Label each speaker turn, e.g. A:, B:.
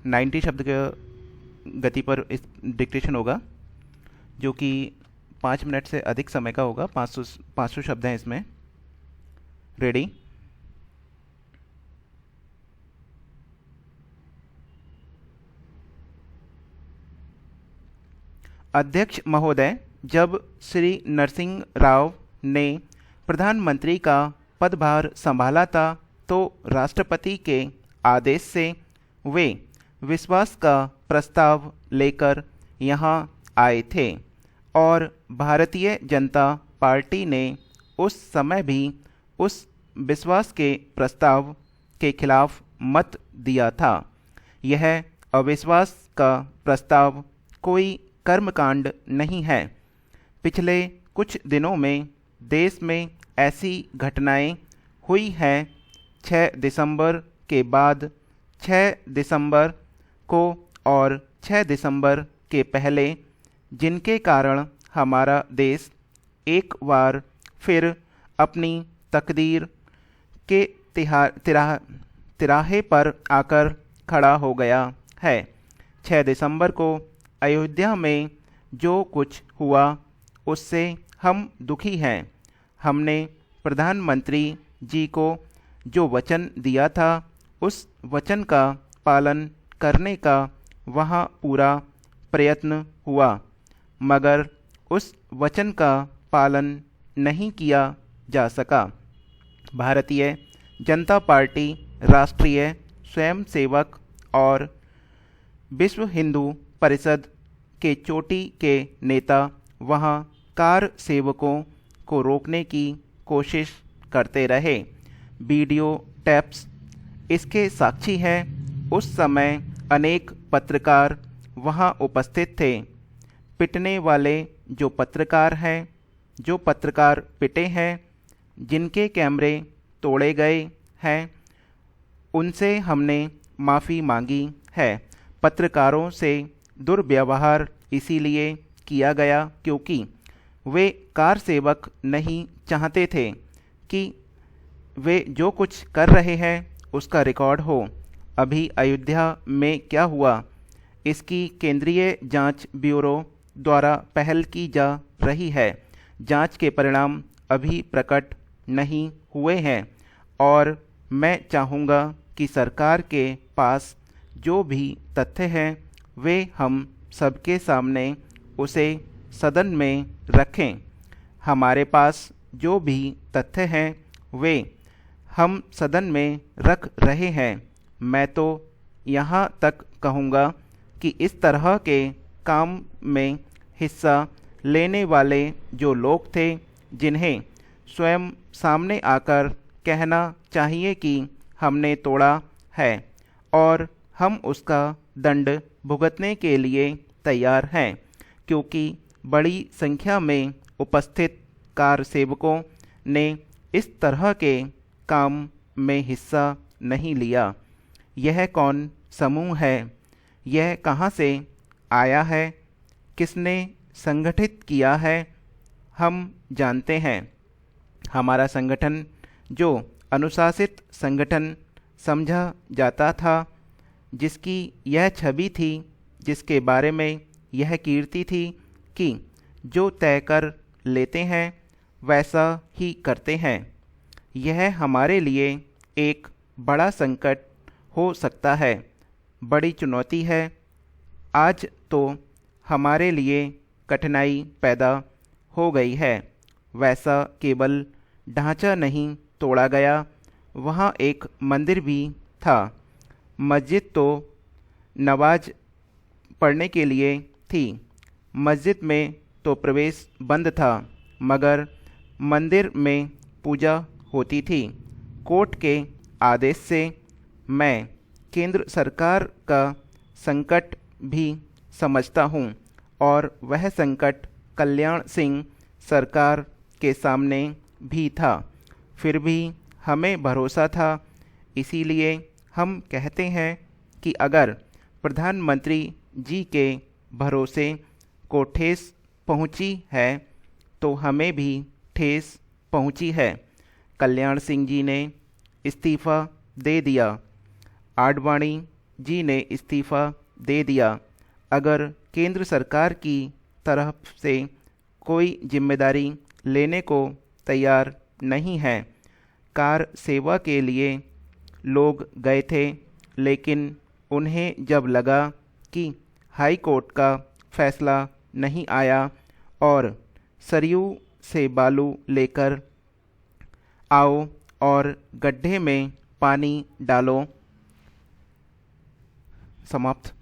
A: 90 शब्द के गति पर इस डिक्टेशन होगा, जो कि 5 मिनट से अधिक समय का होगा। 500 शब्द हैं इसमें। रेडी। अध्यक्ष महोदय, जब श्री नरसिंह राव ने प्रधानमंत्री का पदभार संभाला था तो राष्ट्रपति के आदेश से वे विश्वास का प्रस्ताव लेकर यहाँ आए थे और भारतीय जनता पार्टी ने उस समय भी उस विश्वास के प्रस्ताव के खिलाफ मत दिया था। यह अविश्वास का प्रस्ताव कोई कर्मकांड नहीं है। पिछले कुछ दिनों में देश में ऐसी घटनाएं हुई हैं। 6 दिसंबर के बाद 6 दिसंबर को और 6 दिसंबर के पहले, जिनके कारण हमारा देश एक बार फिर अपनी तकदीर के तिराहे पर आकर खड़ा हो गया है। 6 दिसंबर को अयोध्या में जो कुछ हुआ उससे हम दुखी हैं। हमने प्रधानमंत्री जी को जो वचन दिया था उस वचन का पालन करने का वहाँ पूरा प्रयत्न हुआ, मगर उस वचन का पालन नहीं किया जा सका। भारतीय जनता पार्टी, राष्ट्रीय स्वयंसेवक और विश्व हिंदू परिषद के चोटी के नेता वहाँ कार सेवकों को रोकने की कोशिश करते रहे। वीडियो टेप्स इसके साक्षी हैं। उस समय अनेक पत्रकार वहाँ उपस्थित थे। पिटने वाले जो पत्रकार पिटे हैं, जिनके कैमरे तोड़े गए हैं, उनसे हमने माफ़ी मांगी है। पत्रकारों से दुर्व्यवहार इसीलिए किया गया क्योंकि वे कार सेवक नहीं चाहते थे कि वे जो कुछ कर रहे हैं उसका रिकॉर्ड हो। अभी अयोध्या में क्या हुआ, इसकी केंद्रीय जांच ब्यूरो द्वारा पहल की जा रही है। जांच के परिणाम अभी प्रकट नहीं हुए हैं और मैं चाहूँगा कि सरकार के पास जो भी तथ्य हैं वे हम सबके सामने उसे सदन में रखें। हमारे पास जो भी तथ्य हैं वे हम सदन में रख रहे हैं। मैं तो यहाँ तक कहूँगा कि इस तरह के काम में हिस्सा लेने वाले जो लोग थे, जिन्हें स्वयं सामने आकर कहना चाहिए कि हमने तोड़ा है और हम उसका दंड भुगतने के लिए तैयार हैं, क्योंकि बड़ी संख्या में उपस्थित कार सेवकों ने इस तरह के काम में हिस्सा नहीं लिया। यह कौन समूह है? यह कहाँ से आया है? किसने संगठित किया है? हम जानते हैं। हमारा संगठन जो अनुशासित संगठन समझा जाता था, जिसकी यह छवि थी, जिसके बारे में यह कीर्ति थी कि जो तय कर लेते हैं वैसा ही करते हैं, यह हमारे लिए एक बड़ा संकट हो सकता है, बड़ी चुनौती है। आज तो हमारे लिए कठिनाई पैदा हो गई है। वैसा केवल ढांचा नहीं तोड़ा गया, वहाँ एक मंदिर भी था। मस्जिद तो नमाज पढ़ने के लिए थी, मस्जिद में तो प्रवेश बंद था, मगर मंदिर में पूजा होती थी। कोर्ट के आदेश से मैं केंद्र सरकार का संकट भी समझता हूँ और वह संकट कल्याण सिंह सरकार के सामने भी था। फिर भी हमें भरोसा था, इसीलिए हम कहते हैं कि अगर प्रधानमंत्री जी के भरोसे को ठेस पहुंची है तो हमें भी ठेस पहुंची है। कल्याण सिंह जी ने इस्तीफ़ा दे दिया। आडवाणी जी ने इस्तीफ़ा दे दिया। अगर केंद्र सरकार की तरफ से कोई जिम्मेदारी लेने को तैयार नहीं है। कार सेवा के लिए लोग गए थे, लेकिन उन्हें जब लगा कि हाई कोर्ट का फैसला नहीं आया और सरयू से बालू लेकर आओ और गड्ढे में पानी डालो। समाप्त।